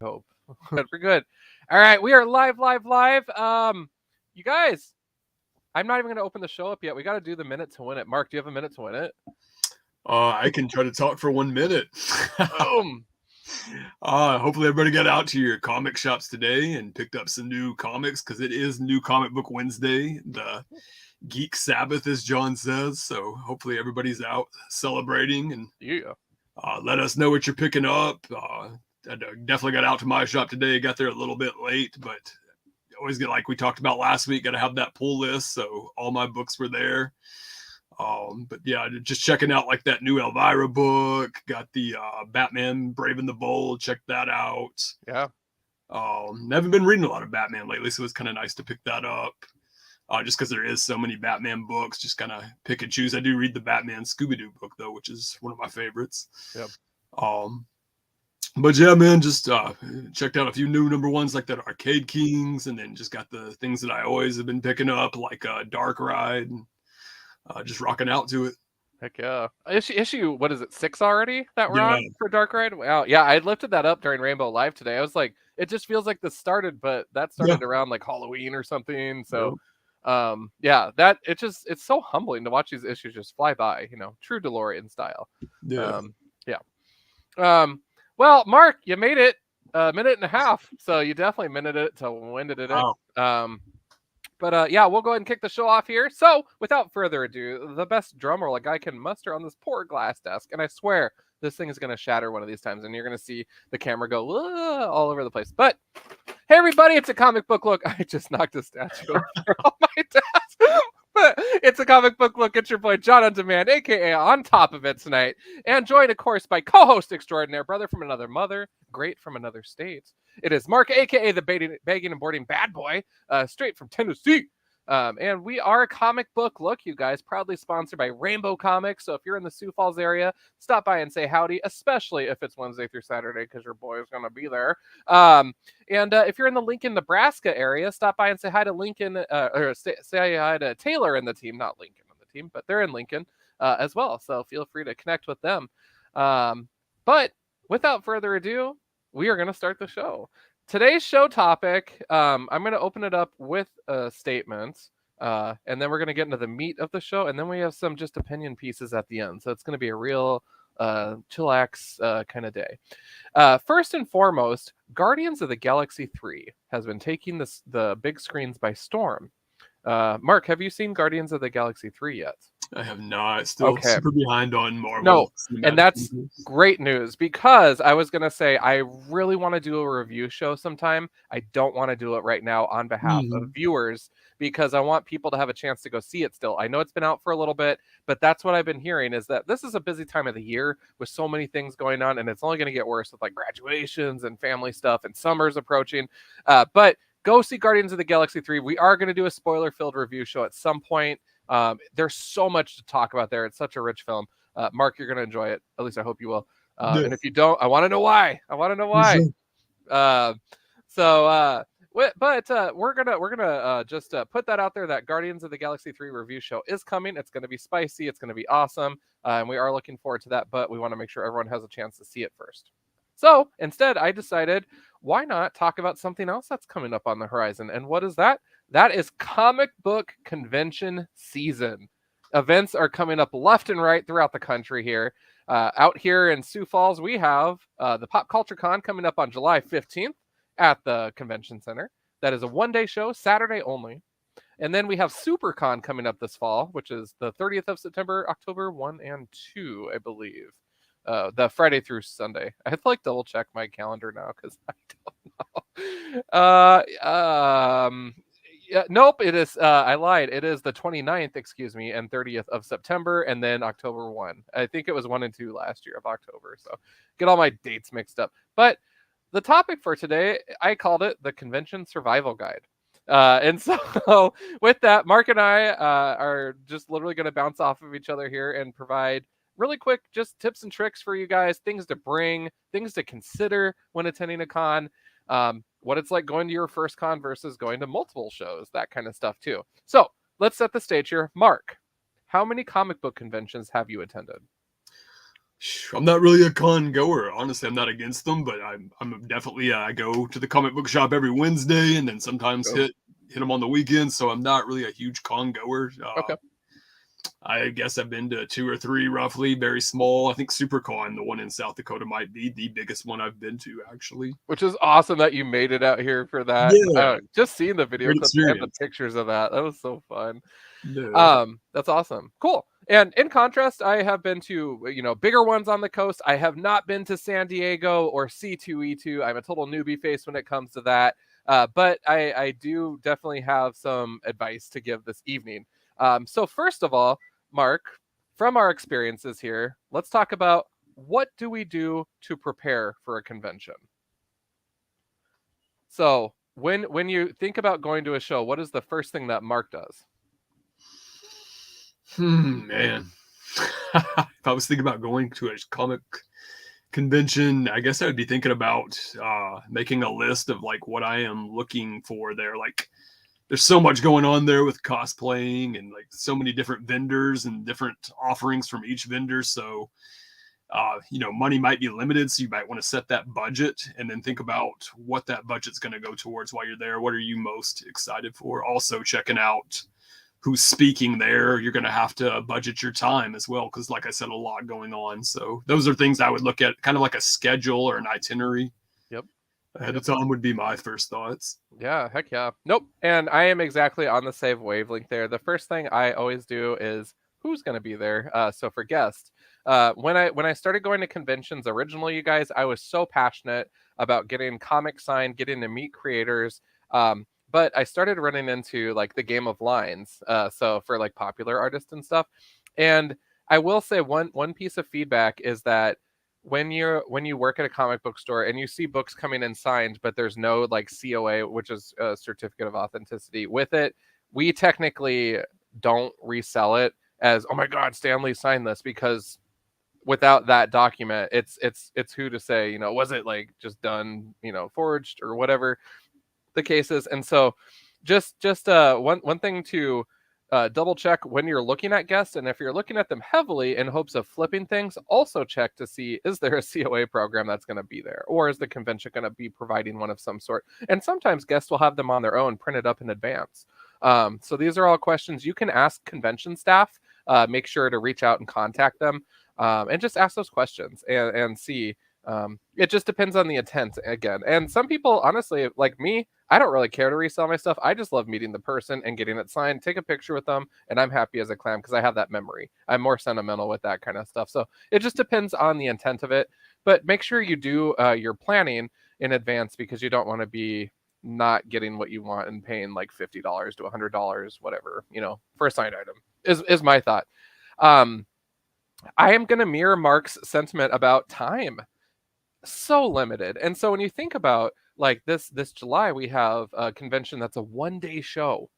Hope. Good, we're good. All right, we are live. You guys, I'm not even going to open the show up yet. We got to do the minute to win it. Mark, do you have a minute to win it? I can try to talk for 1 minute. Boom. Hopefully everybody got out to your comic shops today and picked up some new comics because it is New Comic Book Wednesday, the Geek Sabbath, as John says. So hopefully everybody's out celebrating and Yeah. let us know what you're picking up. I definitely got out to my shop today. Got there a little bit late, but always get, like we talked about last week, got to have that pull list. So all my books were there. But yeah, just checking out like that new Elvira book. Got the Batman Brave and the Bold. Check that out. Yeah. Haven't been reading a lot of Batman lately, so it's kind of nice to pick that up. Just because there is so many Batman books, just kind of pick and choose. I do read the Batman Scooby Doo book though, which is one of my favorites. Yep. But yeah, man, just checked out a few new number ones like that Arcade Kings, and then just got the things that I always have been picking up, like Dark Ride. Just rocking out to it. Heck yeah. Issue, what is it, 6 already that we're Yeah. on for Dark Ride? Wow. Yeah, I lifted that up during Rainbow Live today. I was like, it just feels like this started, but that started around like Halloween or something. So, yeah, it's so humbling to watch these issues just fly by, true DeLorean style. Yeah. Well, Mark, you made it a minute and a half, so you definitely minute it to winded it. Wow. But yeah, we'll go ahead and kick the show off here. So, without further ado, the best drum roll a guy can muster on this poor glass desk, and I swear this thing is going to shatter one of these times, and you're going to see the camera go all over the place. But hey, everybody, it's a comic book look. I just knocked a statue over on my desk. But it's a comic book look. It's your boy John on Demand, aka On Top of It tonight, and joined, of course, by co-host extraordinaire, brother from another mother, great from another state. It is Mark, aka the begging and boarding bad boy, straight from Tennessee. And we are a comic book look, you guys, proudly sponsored by Rainbow Comics. So if you're in the Sioux Falls area, stop by and say howdy, especially if it's Wednesday through Saturday, because your boy is going to be there. And if you're in the Lincoln, Nebraska area, stop by and say hi to Lincoln, or say hi to Taylor and the team, not Lincoln and the team, but they're in Lincoln as well. So feel free to connect with them. But without further ado, we are going to start the show. Today's show topic, I'm going to open it up with a statement, and then we're going to get into the meat of the show, and then we have some just opinion pieces at the end. So it's going to be a real chillax kind of day. First and foremost, Guardians of the Galaxy 3 has been taking the big screens by storm. Mark, have you seen Guardians of the Galaxy 3 yet? I have not. Still super behind on Marvel. No, and that's great news, because I was going to say I really want to do a review show sometime. I don't want to do it right now on behalf of viewers, because I want people to have a chance to go see it still. I know it's been out for a little bit, but that's what I've been hearing, is that this is a busy time of the year with so many things going on, and it's only going to get worse with like graduations and family stuff, and summer's approaching. But go see Guardians of the Galaxy 3. We are going to do a spoiler-filled review show at some point. There's so much to talk about there. It's such a rich film. Mark, you're going to enjoy it. At least I hope you will. And if you don't, I want to know why. We're gonna just put that out there, that Guardians of the Galaxy 3 review show is coming. It's going to be spicy. It's going to be awesome. And we are looking forward to that, but we want to make sure everyone has a chance to see it first. So instead, I decided, why not talk about something else that's coming up on the horizon? And what is that? That is comic book convention season. Events are coming up left and right throughout the country here. Out here in Sioux Falls, we have the Pop Culture Con coming up on July 15th at the Convention Center. That is a one-day show, Saturday only. And then we have SuperCon coming up this fall, which is the 30th of September, October 1 and 2, I believe. The Friday through Sunday. I have to like double check my calendar now, because I don't know. Nope, it is, I lied. It is the 29th, and 30th of September, and then October 1. I think it was 1 and 2 last year of October, so get all my dates mixed up. But the topic for today, I called it the Convention Survival Guide. And so with that, Mark and I are just literally going to bounce off of each other here and provide really quick just tips and tricks for you guys, things to bring, things to consider when attending a con. What it's like going to your first con versus going to multiple shows, that kind of stuff too. So let's set the stage here. Mark, how many comic book conventions have you attended? I'm not really a con goer. Honestly, I'm not against them, but I'm definitely I go to the comic book shop every Wednesday, and then sometimes Oh, hit them on the weekends. So I'm not really a huge con goer. okay. I guess I've been to two or three, roughly, very small. I think SuperCon, the one in South Dakota, might be the biggest one I've been to, actually. Which is awesome that you made it out here for that. Yeah, Just seeing the video great clips and the experience. pictures of that was so fun. Yeah. That's awesome. Cool. And in contrast, I have been to, bigger ones on the coast. I have not been to San Diego or C2E2. I'm a total newbie face when it comes to that. But I do definitely have some advice to give this evening. So first of all, Mark, from our experiences here, let's talk about what do we do to prepare for a convention? So when you think about going to a show, what is the first thing that Mark does? Man. If I was thinking about going to a comic convention, I guess I would be thinking about making a list of like what I am looking for there. Like, there's so much going on there with cosplaying and like so many different vendors and different offerings from each vendor. So, money might be limited. So you might want to set that budget and then think about what that budget's going to go towards while you're there. What are you most excited for? Also, checking out who's speaking there. You're going to have to budget your time as well, because like I said, a lot going on. So those are things I would look at, kind of like a schedule or an itinerary Yep. ahead of time would be my first thoughts. Yeah, heck yeah. Nope. And I am exactly on the same wavelength there. The first thing I always do is who's going to be there. So for guests, when I started going to conventions originally, you guys, I was so passionate about getting comics signed, getting to meet creators. But I started running into like the game of lines. So for like popular artists and stuff. And I will say one piece of feedback is that when you work at a comic book store and you see books coming in signed, but there's no like COA, which is a certificate of authenticity with it, we technically don't resell it as, oh my god, Stan Lee signed this, because without that document, it's who to say, was it like just done, forged or whatever the case is. And so just one thing to double check when you're looking at guests, and if you're looking at them heavily in hopes of flipping things, also check to see, is there a COA program that's going to be there, or is the convention going to be providing one of some sort? And sometimes guests will have them on their own printed up in advance. So these are all questions you can ask convention staff. Make sure to reach out and contact them, and just ask those questions and see. It just depends on the intent again. And some people, honestly, like me, I don't really care to resell my stuff. I just love meeting the person and getting it signed, take a picture with them, and I'm happy as a clam because I have that memory. I'm more sentimental with that kind of stuff. So it just depends on the intent of it. But make sure you do your planning in advance, because you don't want to be not getting what you want and paying like $50 to $100, whatever, for a signed item is my thought. I am going to mirror Mark's sentiment about time. So limited. And so when you think about like this July, we have a convention that's a 1-day show.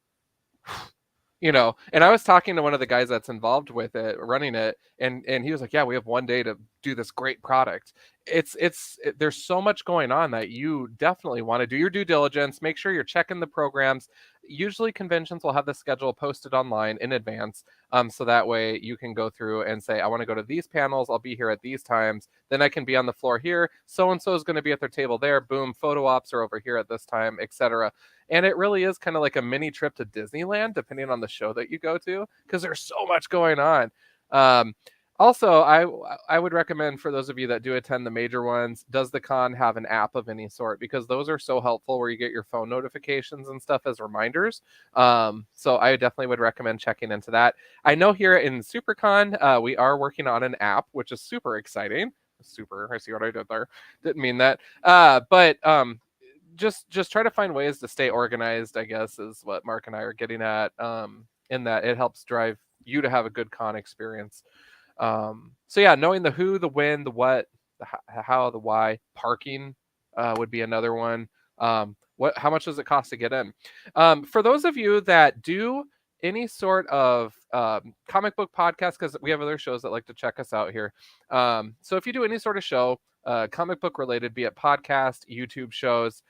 And I was talking to one of the guys that's involved with it, running it, and he was like, yeah, we have 1 day to do this great product. There's so much going on that you definitely want to do your due diligence, make sure you're checking the programs. Usually conventions will have the schedule posted online in advance, so that way you can go through and say, I want to go to these panels, I'll be here at these times, then I can be on the floor here, so and so is going to be at their table there, boom, photo ops are over here at this time, etc. And it really is kind of like a mini trip to Disneyland, depending on the show that you go to, because there's so much going on. Also, I would recommend, for those of you that do attend the major ones, does the con have an app of any sort? Because those are so helpful, where you get your phone notifications and stuff as reminders. So I definitely would recommend checking into that. I know here in SuperCon, we are working on an app, which is super exciting. Super, I see what I did there. Didn't mean that. But just try to find ways to stay organized, I guess, is what Mark and I are getting at, in that it helps drive you to have a good con experience. So yeah, knowing the who, the when, the what, the how, the why. Parking would be another one. How much does it cost to get in? For those of you that do any sort of comic book podcast, because we have other shows that like to check us out here. So if you do any sort of show, comic book related, be it podcast, YouTube shows,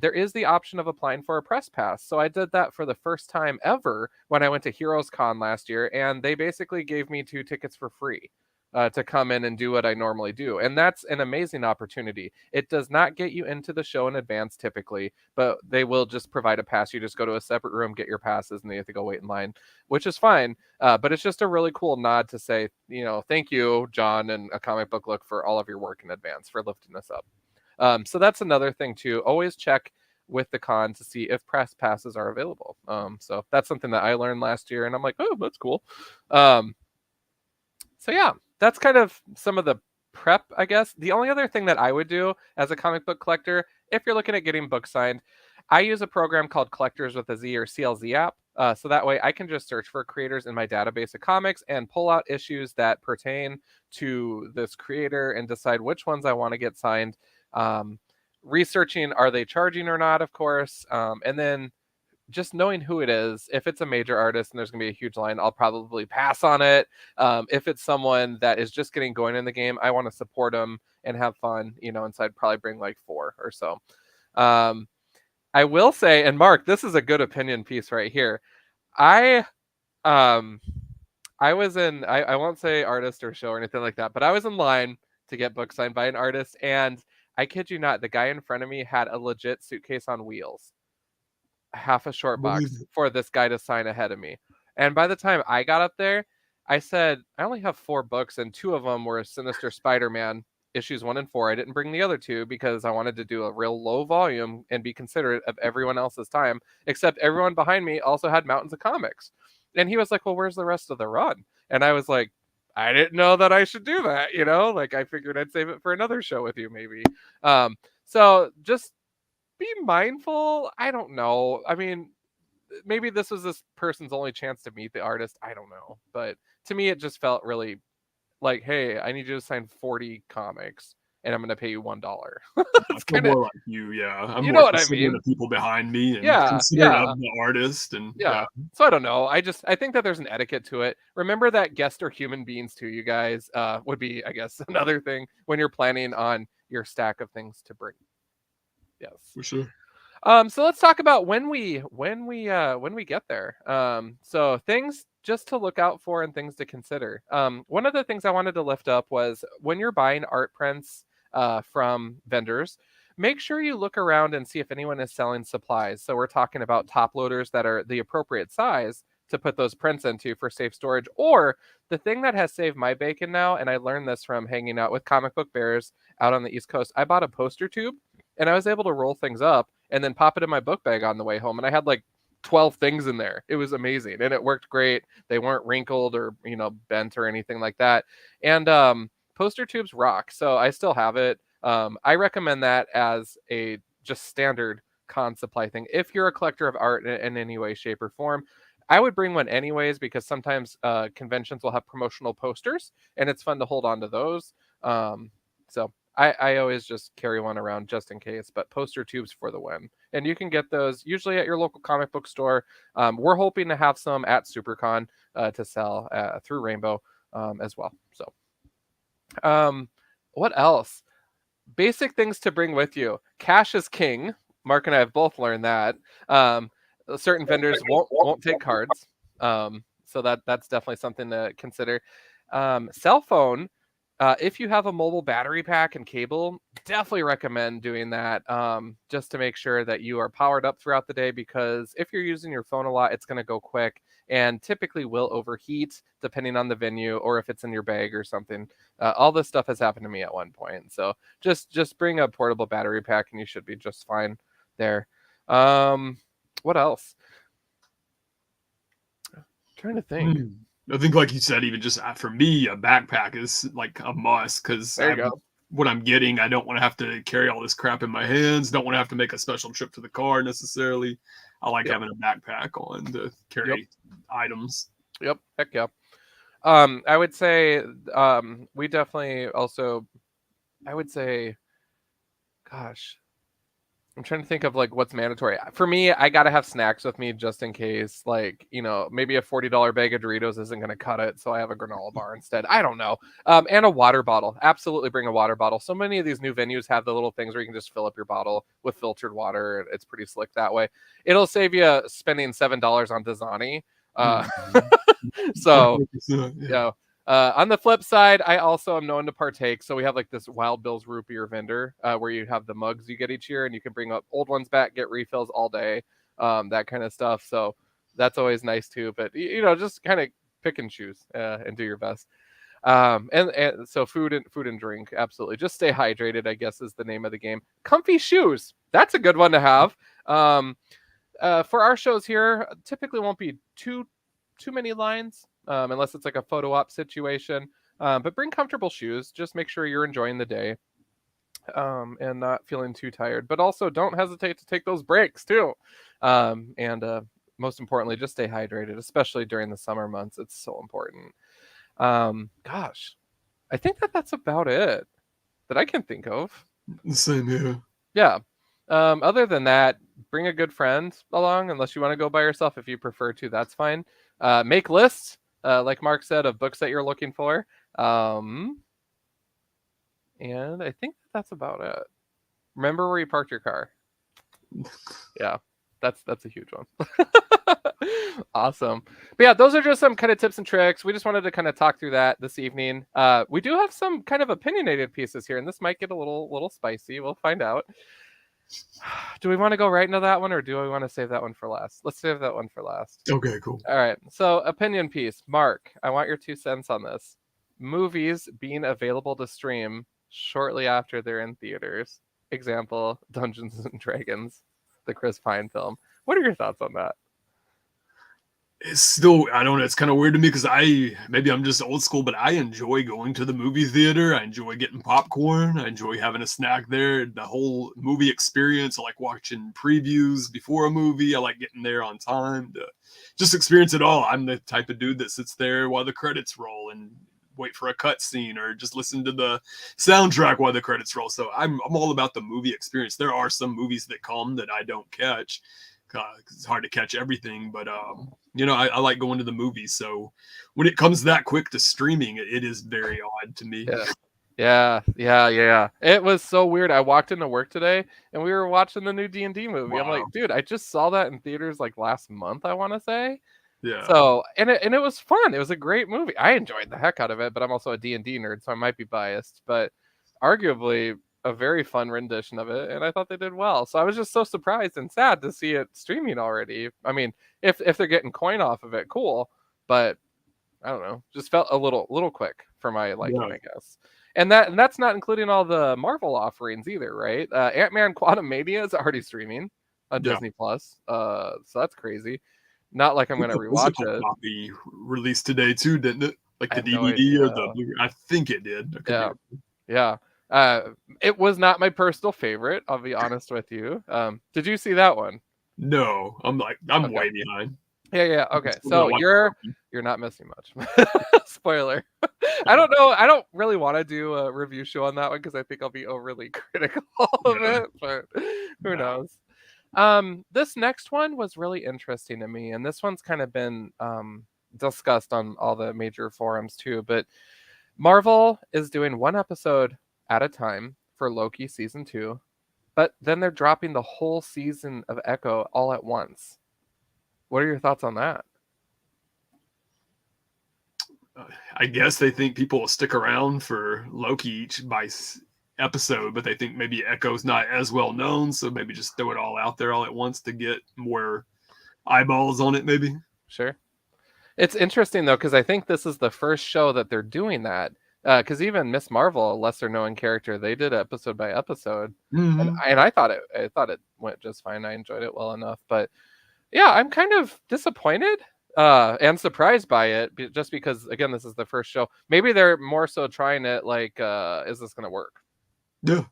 there is the option of applying for a press pass. So I did that for the first time ever when I went to Heroes Con last year, and they basically gave me 2 tickets for free. to come in and do what I normally do. And that's an amazing opportunity. It does not get you into the show in advance typically, but they will just provide a pass. You just go to a separate room, get your passes, and then you have to go wait in line, which is fine. But it's just a really cool nod to say, thank you, John and A Comic Book Look, for all of your work in advance, for lifting us up. So that's another thing too. Always check with the con to see if press passes are available. So that's something that I learned last year, and I'm like, oh, that's cool. So yeah, that's kind of some of the prep, I guess. The only other thing that I would do as a comic book collector, if you're looking at getting books signed, I use a program called Collectors with a Z, or CLZ app. So that way I can just search for creators in my database of comics and pull out issues that pertain to this creator and decide which ones I want to get signed. Researching, are they charging or not, of course. And then just knowing who it is. If it's a major artist and there's going to be a huge line, I'll probably pass on it. If it's someone that is just getting going in the game, I want to support them and have fun, and so I'd probably bring like 4 or so. I will say, and Mark, this is a good opinion piece right here. I was in, I won't say artist or show or anything like that, but I was in line to get books signed by an artist, and I kid you not, the guy in front of me had a legit suitcase on wheels, half a short box, for this guy to sign ahead of me. And by the time I got up there, I said, I only have 4 books, and 2 of them were Sinister Spider-Man issues 1 and 4. I didn't bring the other 2 because I wanted to do a real low volume and be considerate of everyone else's time, except everyone behind me also had mountains of comics. And he was like, well, where's the rest of the run? And I was like, I didn't know that I should do that, like I figured I'd save it for another show with you maybe. So just be mindful. I don't know. I mean, maybe this was this person's only chance to meet the artist. I don't know. But to me, it just felt really like, hey, I need you to sign 40 comics and I'm going to pay you $1. It's kind of more like you. Yeah. I'm you more know what I considerate mean? of people behind me and Yeah, considerate yeah. of the artist. And Yeah. So I don't know. I think that there's an etiquette to it. Remember that guests are human beings too, you guys, would be, I guess, another thing when you're planning on your stack of things to bring. Yes. For sure. So let's talk about when we get there. So things just to look out for and things to consider. One of the things I wanted to lift up was when you're buying art prints from vendors, make sure you look around and see if anyone is selling supplies. So we're talking about top loaders that are the appropriate size to put those prints into for safe storage. Or the thing that has saved my bacon now, and I learned this from hanging out with comic book bears out on the East Coast, I bought a poster tube and I was able to roll things up and then pop it in my book bag on the way home. And I had like 12 things in there. It was amazing. And it worked great. They weren't wrinkled or, bent or anything like that. And poster tubes rock. So I still have it. I recommend that as a just standard con supply thing. If you're a collector of art in any way, shape, or form, I would bring one anyways, because sometimes conventions will have promotional posters and it's fun to hold on to those. So I always just carry one around just in case, but poster tubes for the win. And you can get those usually at your local comic book store. We're hoping to have some at SuperCon to sell through Rainbow as well. So what else? Basic things to bring with you. Cash is king. Mark and I have both learned that. Certain vendors won't take cards. So that's definitely something to consider. Cell phone. If you have a mobile battery pack and cable, definitely recommend doing that just to make sure that you are powered up throughout the day, because if you're using your phone a lot, it's going to go quick and typically will overheat depending on the venue or if it's in your bag or something. All this stuff has happened to me at one point. So just bring a portable battery pack and you should be just fine there. What else? I'm trying to think. I think, like you said, even just for me, a backpack is like a must, because what I'm getting, I don't want to have to carry all this crap in my hands. Don't want to have to make a special trip to the car necessarily. I like having a backpack on to carry items. Yep. Heck yeah. I would say we definitely also, I would say, gosh, I'm trying to think of like what's mandatory. For me, I got to have snacks with me just in case, like, maybe a $40 bag of Doritos isn't going to cut it. So I have a granola bar instead. I don't know. And a water bottle. Absolutely bring a water bottle. So many of these new venues have the little things where you can just fill up your bottle with filtered water. It's pretty slick that way. It'll save you spending $7 on Dasani. So, On the flip side, I also am known to partake. So we have like this Wild Bill's root beer vendor where you have the mugs you get each year, and you can bring up old ones back, get refills all day, that kind of stuff. So that's always nice too. But just kind of pick and choose and do your best. And so food and drink, absolutely. Just stay hydrated, I guess, is the name of the game. Comfy shoes, that's a good one to have. For our shows here, typically won't be too many lines. Unless it's like a photo op situation. But bring comfortable shoes. Just make sure you're enjoying the day and not feeling too tired. But also don't hesitate to take those breaks too. And most importantly, just stay hydrated, especially during the summer months. It's so important. Gosh, I think that's about it that I can think of. Same here. Yeah. Other than that, bring a good friend along unless you want to go by yourself. If you prefer to, that's fine. Make lists. Like Mark said, of books that you're looking for. And I think that's about it. Remember where you parked your car. Yeah, that's a huge one. Awesome. But yeah, those are just some kind of tips and tricks. We just wanted to kind of talk through that this evening. We do have some kind of opinionated pieces here, and this might get a little spicy. We'll find out. Do we want to go right into that one, or do we want to save that one for last? Let's save that one for last. Okay, cool. All right. So, opinion piece. Mark, I want your 2 cents on this. Movies being available to stream shortly after they're in theaters. Example, Dungeons and Dragons, the Chris Pine film. What are your thoughts on that? It's still, I don't know, it's kind of weird to me because maybe I'm just old school, but I enjoy going to the movie theater. I enjoy getting popcorn. I enjoy having a snack there. The whole movie experience. I like watching previews before a movie. I like getting there on time to just experience it all. I'm the type of dude that sits there while the credits roll and wait for a cut scene or just listen to the soundtrack while the credits roll. So I'm all about the movie experience. There are some movies that come that I don't catch. It's hard to catch everything, but I like going to the movies. So when it comes that quick to streaming, it is very odd to me. Yeah. It was so weird. I walked into work today and we were watching the new D&D movie. Wow. I'm like, dude, I just saw that in theaters like last month, I want to say. Yeah. So and it was fun. It was a great movie. I enjoyed the heck out of it, but I'm also a D&D nerd, so I might be biased. But arguably a very fun rendition of it, and I thought they did well. So I was just so surprised and sad to see it streaming already. I mean, if they're getting coin off of it, cool. But I don't know, just felt a little quick for my liking, I guess. And that's not including all the Marvel offerings either, right? Ant-Man Quantumania is already streaming on Disney Plus. So that's crazy. Not like I'm gonna rewatch it. Copy released today too, didn't it? Like the DVD or the I think it did. Yeah. It was not my personal favorite, I'll be honest with you. Did you see that one? No, I'm way behind. Yeah. Okay, so you're not missing much. Spoiler. I don't know. I don't really want to do a review show on that one because I think I'll be overly critical of it, but who knows? This next one was really interesting to me, and this one's kind of been discussed on all the major forums too. But Marvel is doing 1 episode at a time for Loki season 2, but then they're dropping the whole season of Echo all at once. What are your thoughts on that? I guess they think people will stick around for Loki each by episode, but they think maybe Echo's not as well known, so maybe just throw it all out there all at once to get more eyeballs on it, maybe. Sure. It's interesting though, because I think this is the first show that they're doing that. Because even Miss Marvel, a lesser known character, they did episode by episode, and I thought it went just fine. I enjoyed it well enough, but yeah, I'm kind of disappointed and surprised by it, just because again, this is the first show. Maybe they're more so trying it like, is this gonna work? Yeah,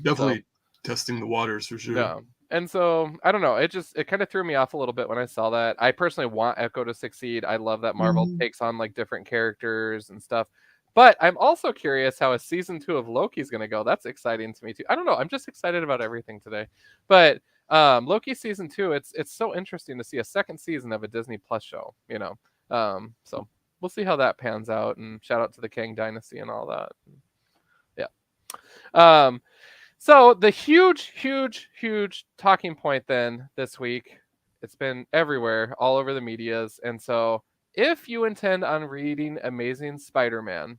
definitely testing the waters for sure. Yeah. And so I don't know. It kind of threw me off a little bit when I saw that. I personally want Echo to succeed. I love that Marvel takes on like different characters and stuff. But I'm also curious how a season 2 of Loki is going to go. That's exciting to me too. I don't know. I'm just excited about everything today. But Loki season 2, it's so interesting to see a second season of a Disney Plus show. So we'll see how that pans out. And shout out to the Kang Dynasty and all that. Yeah. So the huge talking point then this week, it's been everywhere, all over the medias. And so if you intend on reading Amazing Spider-Man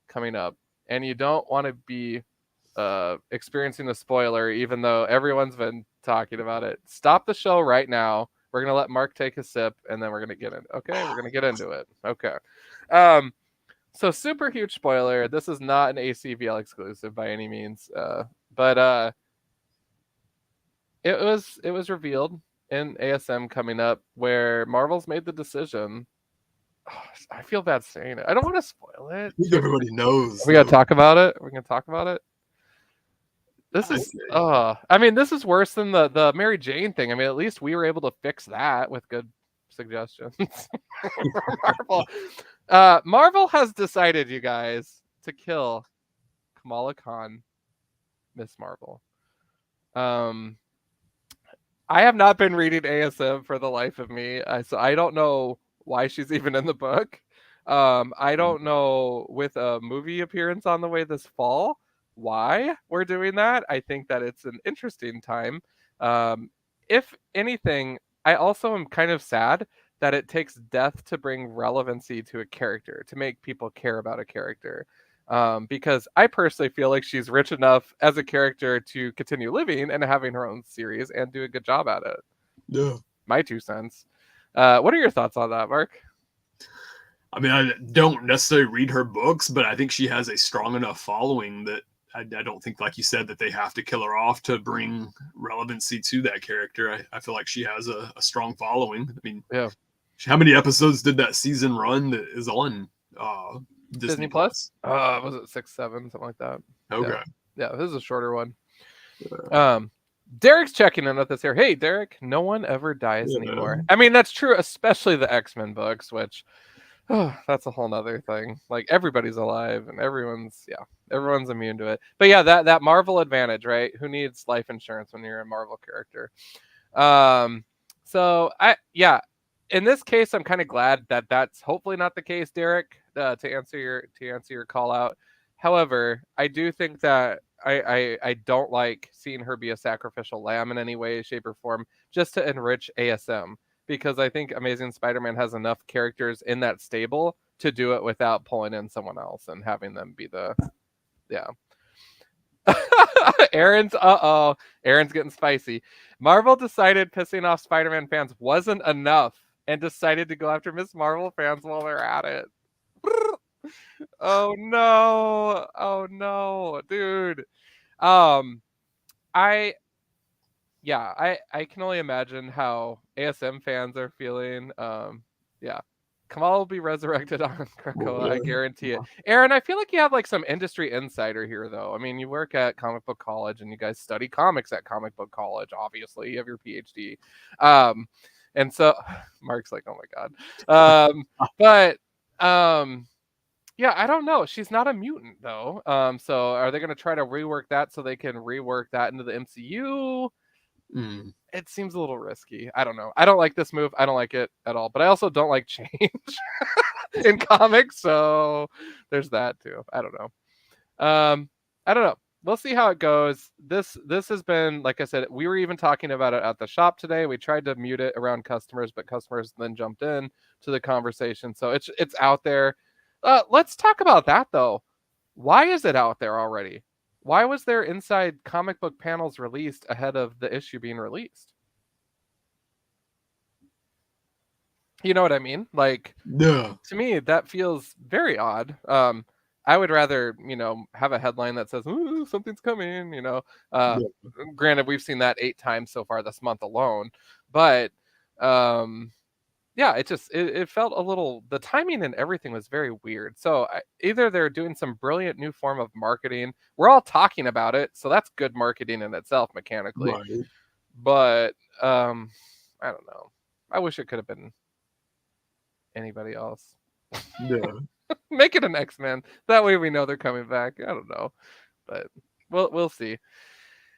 coming up, and you don't want to be experiencing a spoiler, even though everyone's been talking about it, stop the show right now. We're gonna let Mark take a sip, and then we're gonna get in. Okay, we're gonna get into it. Okay. So super huge spoiler. This is not an ACVL exclusive by any means, but it was revealed in ASM coming up where Marvel's made the decision. I feel bad saying it. I don't want to spoil it. I think everybody knows. We gotta talk about it. We're gonna talk about it. This I is see. I mean, this is worse than the Mary Jane thing. I mean, at least we were able to fix that with good suggestions. Marvel. Marvel has decided, you guys, to kill Kamala Khan, Miss Marvel. I have not been reading ASM for the life of me, so I don't know why she's even in the book. I don't know, with a movie appearance on the way this fall, why we're doing that. I think that it's an interesting time. If anything, I also am kind of sad that it takes death to bring relevancy to a character, to make people care about a character. Because I personally feel like she's rich enough as a character to continue living and having her own series and do a good job at it. Yeah. My 2 cents. What are your thoughts on that, Mark? I mean, I don't necessarily read her books, but I think she has a strong enough following that I don't think, like you said, that they have to kill her off to bring relevancy to that character. I feel like she has a strong following. I mean, Yeah. How many episodes did that season run that is on Disney Plus? Was it 6, 7, something like that? Okay. Yeah, this is a shorter one. Derek's checking in with us here. Hey, Derek, no one ever dies anymore. I mean, that's true, especially the X-Men books, which that's a whole nother thing. Like, everybody's alive and everyone's immune to it. But yeah, that Marvel advantage, right? Who needs life insurance when you're a Marvel character? So in this case, I'm kind of glad that that's hopefully not the case, Derek. To answer your call out. However, I do think that I don't like seeing her be a sacrificial lamb in any way, shape, or form, just to enrich ASM. Because I think Amazing Spider-Man has enough characters in that stable to do it without pulling in someone else and having them be the Aaron's getting spicy. Marvel decided pissing off Spider-Man fans wasn't enough and decided to go after Miss Marvel fans while they're at it. Oh no, dude. I can only imagine how ASM fans are feeling. Kamal will be resurrected on Krakoa, I guarantee it. Aaron, I feel like you have like some industry insider here, though. I mean, you work at Comic Book College and you guys study comics at Comic Book College. Obviously, you have your PhD. And so Mark's like, oh my god. Yeah, I don't know. She's not a mutant though. So are they going to try to rework that so they can rework that into the MCU? It seems a little risky. I don't know. I don't like this move. I don't like it at all. But I also don't like change in comics. So there's that too. I don't know. I don't know. We'll see how it goes. This has been, like I said, we were even talking about it at the shop today. We tried to mute it around customers, but customers then jumped in to the conversation. So it's out there. Let's talk about that though. Why is it out there already? Why was there inside comic book panels released ahead of the issue being released? You know what I mean? Like, to me, that feels very odd. I would rather, have a headline that says, ooh, something's coming, Granted, we've seen that 8 times so far this month alone. But, it felt a little, the timing and everything was very weird. So either they're doing some brilliant new form of marketing. We're all talking about it. So that's good marketing in itself mechanically. Right. But I don't know. I wish it could have been anybody else. Yeah. Make it an X-Men. That way we know they're coming back. I don't know. But we'll see.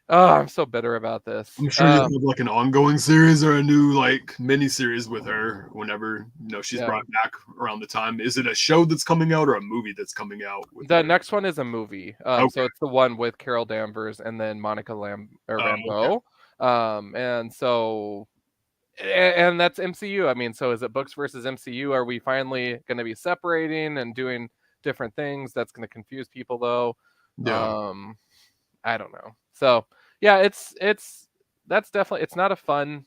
Oh, I'm so bitter about this. I'm sure you'll have like an ongoing series or a new like mini series with her whenever she's brought back around the time. Is it a show that's coming out or a movie that's coming out? The next one is a movie. So it's the one with Carol Danvers and then Monica Rambeau. Okay. And so And that's MCU. I mean, so is it books versus MCU? Are we finally going to be separating and doing different things? That's going to confuse people, though. Yeah. I don't know. So yeah, it's that's definitely it's not a fun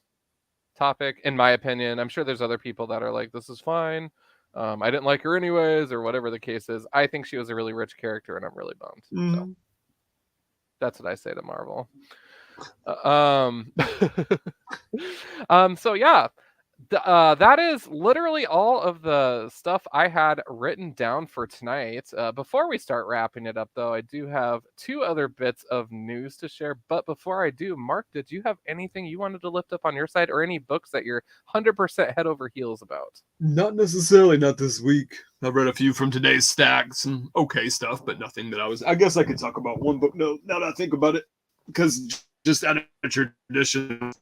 topic in my opinion. I'm sure there's other people that are like, this is fine. I didn't like her anyways, or whatever the case is. I think she was a really rich character, and I'm really bummed. So Mhm. that's what I say to Marvel. So yeah, that is literally all of the stuff I had written down for tonight. Before we start wrapping it up, though, I do have two other bits of news to share. But before I do, Mark, did you have anything you wanted to lift up on your side, or any books that you're 100% head over heels about? Not necessarily, not this week. I've read a few from today's stack, some okay stuff, but nothing that I guess I could talk about one book now that I think about it. Because just out of tradition,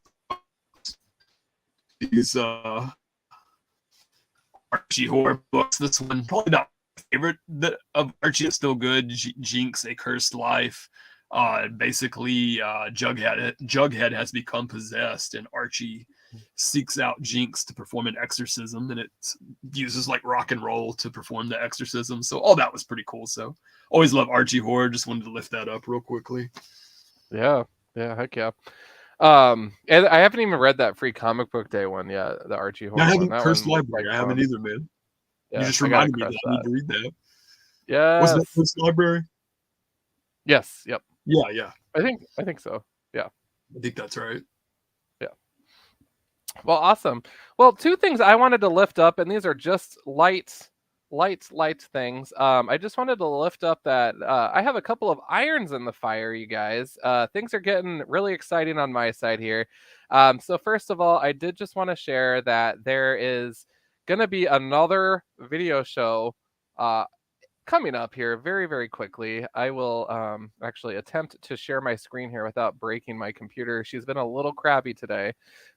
these Archie horror books. This one probably not my favorite of Archie. It's still good. Jinx: A Cursed Life. Basically, Jughead has become possessed, and Archie seeks out Jinx to perform an exorcism, and it uses like rock and roll to perform the exorcism. So all that was pretty cool. So always love Archie horror. Just wanted to lift that up real quickly. Yeah, heck yeah. And I haven't even read that free comic book day one yet, the Archie horror I one. haven't That Cursed one looks Library. like I haven't fun. either, man. You Yeah, just I gotta reminded me crush that I need that. to read that. Wasn't that Yes. Cursed Library? Yes. Yep. Yeah. I think so. Yeah. I think that's right. Yeah. Well, awesome. Well, two things I wanted to lift up, and these are just light things. I just wanted to lift up that I have a couple of irons in the fire, you guys. Things are getting really exciting on my side here. So first of all, I did just want to share that there is gonna be another video show uh, coming up here very, very quickly. I will actually attempt to share my screen here without breaking my computer. She's been a little crabby today,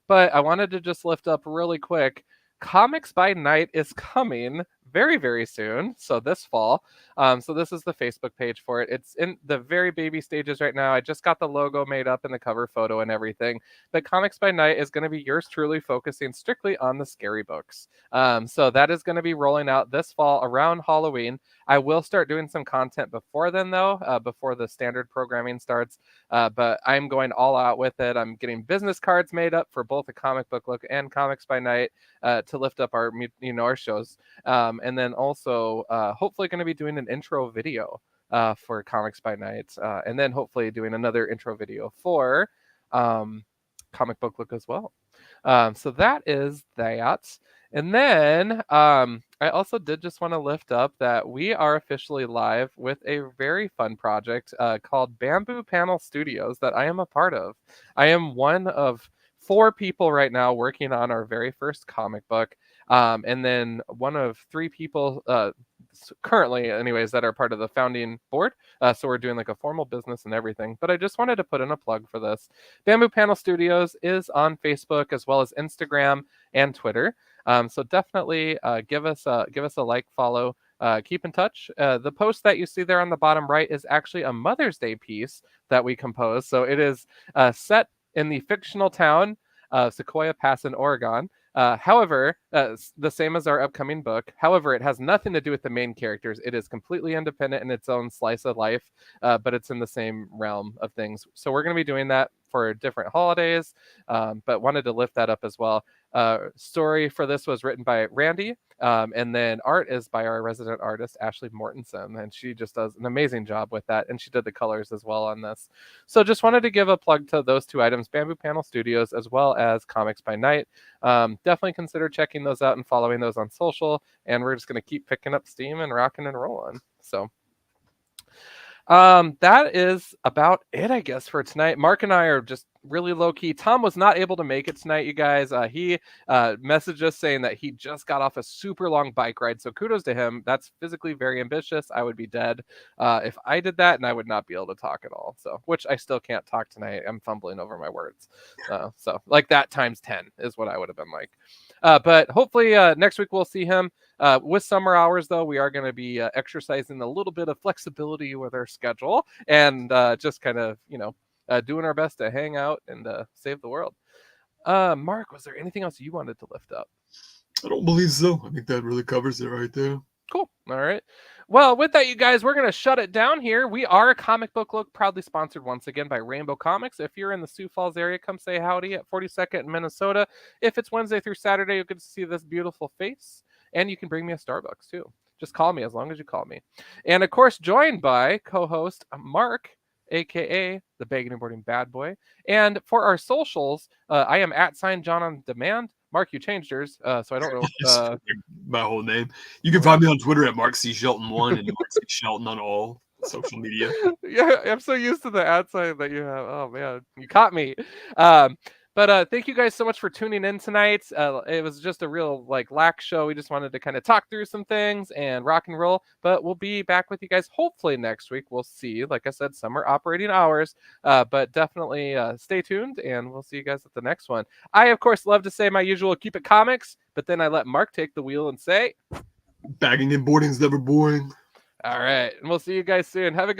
but I wanted to just lift up really quick. Comics by Night is coming very, very soon. So this fall. So this is the Facebook page for it. It's in the very baby stages right now. I just got the logo made up and the cover photo and everything. But Comics by Night is going to be yours truly, focusing strictly on the scary books. So that is going to be rolling out this fall around Halloween. I will start doing some content before then, though, before the standard programming starts. But I'm going all out with it. I'm getting business cards made up for both the Comic Book Look and Comics by Night to lift up our our shows. And then also hopefully going to be doing an intro video for Comics by Night, and then hopefully doing another intro video for Comic Book Look as well. So that is that. And then I also did just want to lift up that we are officially live with a very fun project called Bamboo Panel Studios that I am a part of. I am one of 4 people right now working on our very first comic book. And then one of 3 people currently, anyways, that are part of the founding board. So we're doing like a formal business and everything. But I just wanted to put in a plug for this. Bamboo Panel Studios is on Facebook as well as Instagram and Twitter. So definitely give us a like, follow, keep in touch. The post that you see there on the bottom right is actually a Mother's Day piece that we composed. So it is set in the fictional town of Sequoia Pass in Oregon. However, the same as our upcoming book. However, it has nothing to do with the main characters. It is completely independent in its own slice of life, but it's in the same realm of things. So we're going to be doing that for different holidays, but wanted to lift that up as well. Story for this was written by Randy, and then art is by our resident artist, Ashley Mortensen, and she just does an amazing job with that, and she did the colors as well on this. So just wanted to give a plug to those 2 items, Bamboo Panel Studios as well as Comics by Night. Definitely consider checking those out and following those on social, and we're just going to keep picking up steam and rocking and rolling. So that is about it, I guess, for tonight. Mark and I are just really low key. Tom was not able to make it tonight, you guys. He messaged us saying that he just got off a super long bike ride. So kudos to him. That's physically very ambitious. I would be dead if I did that, and I would not be able to talk at all. So, which I still can't talk tonight. I'm fumbling over my words. So like that times 10 is what I would have been like. But hopefully next week we'll see him. With summer hours, though, we are going to be exercising a little bit of flexibility with our schedule and just kind of, doing our best to hang out and save the world. Mark, was there anything else you wanted to lift up? I don't believe so. I think that really covers it right there. Cool. All right. Well, with that, you guys, we're going to shut it down here. We are a Comic Book Look, proudly sponsored once again by Rainbow Comics. If you're in the Sioux Falls area, come say howdy at 42nd in Minnesota. If it's Wednesday through Saturday, you'll get to see this beautiful face. And you can bring me a Starbucks, too. Just call me as long as you call me. And, of course, joined by co-host Mark, a.k.a. the Bagging and Boarding Bad Boy. And for our socials, I am @John on Demand. Mark, you changed yours, so I don't know. My whole name. You can find me on Twitter at Mark C. Shelton1 and Mark C. Shelton on all social media. Yeah, I'm so used to the @ that you have. Oh man, you caught me. But thank you guys so much for tuning in tonight. It was just a real lack show. We just wanted to kind of talk through some things and rock and roll. But we'll be back with you guys hopefully next week. We'll see. Like I said, summer operating hours. But definitely stay tuned, and we'll see you guys at the next one. I of course love to say my usual keep it comics, but then I let Mark take the wheel and say, bagging and boarding's never boring. All right, and we'll see you guys soon. Have a good